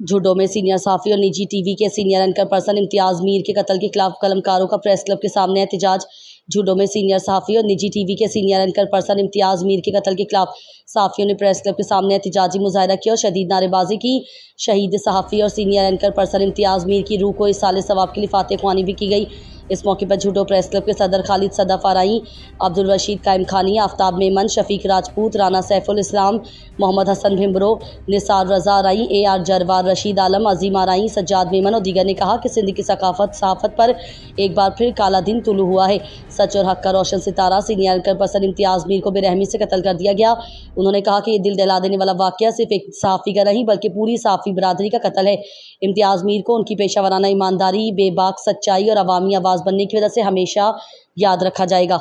झुड्डो में सीनियर सहाफ़ी और निजी टीवी के सीनियर एंकर पर्सन इम्तियाज़ मीर के कत्ल के खिलाफ कलमकारों का प्रेस क्लब के सामने एहतजाज। झुड्डो में सीनियर सहाफ़ी और निजी टीवी के सीनियर एंकर पर्सन इम्तियाज़ मीर के कत्ल के खिलाफ सहाफ़ियों ने प्रेस क्लब के सामने एहतजाजी मुजाहरा किया और शदीद नारेबाजी की। शहीद सहाफ़ी और सीनियर एंकर पर्सन इम्तियाज़ मीर की रूह को इस साल सवाब के लिए फातह ख्वानी भी की गई। इस मौके पर झुड्डो प्रेस क्लब के सदर खालिद सदफ आराई, अब्दुल रशीद कायम खानी, आफ्ताब मेमन, शफीक राजपूत, राना सैफुल इस्लाम, मोहम्मद हसन भिम्बरो, निसार रजा आराई, AR जरवार, रशीद आलम, अजीम आराई, सज्जाद मेमन और दीगर ने कहा कि सिंध की सहाफ़त पर एक बार फिर काला दिन तुलू हुआ है। सच और हक का रोशन सितारा सीनियर एंकर पर्सन इम्तियाज़ मीर को बेरहमी से कत्ल कर दिया गया। उन्होंने कहा कि ये दिल दहला देने वाला वाक़या सिर्फ एक सहाफ़ी का नहीं बल्कि पूरी सहाफ़ी बरादरी का कत्ल है। इम्तियाज़ मीर को उनकी पेशा वराना ईमानदारी, बेबाक सच्चाई और अवामी आवाज़ बनने की वजह से हमेशा याद रखा जाएगा।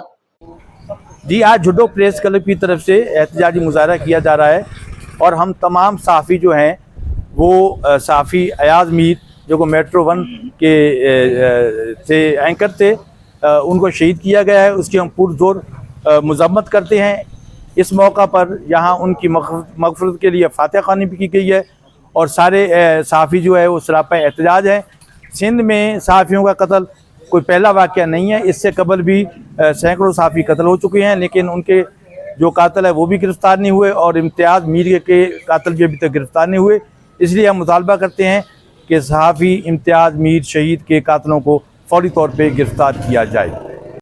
जी, आज झुड्डो प्रेस क्लब की तरफ से एहतजाजी मुजाहरा किया जा रहा है और हम तमाम सहाफ़ी जो हैं वो सहाफ़ी अयाज़ मीर जो को मेट्रो 1 के से एंकर थे, उनको शहीद किया गया है, उसकी हम पुरजोर मज़म्मत करते हैं। इस मौका पर यहाँ उनकी मग़फ़िरत के लिए फातह ख्वानी भी की गई है और सारे सहाफ़ी जो है वो सरापा एहतजाज हैं। सिंध में सहाफ़ियों का कत्ल कोई पहला वाक़या नहीं है, इससे कबल भी सैकड़ों सहाफ़ी कत्ल हो चुके हैं, लेकिन उनके जो कातिल है वो भी गिरफ़्तार नहीं हुए और इम्तियाज़ मीर के कातिल भी अभी तक गिरफ़्तार नहीं हुए। इसलिए हम मुतालबा करते हैं कि सहाफ़ी इम्तियाज़ मीर शहीद के कातिलों को फ़ौरी तौर पर गिरफ़्तार किया जाए।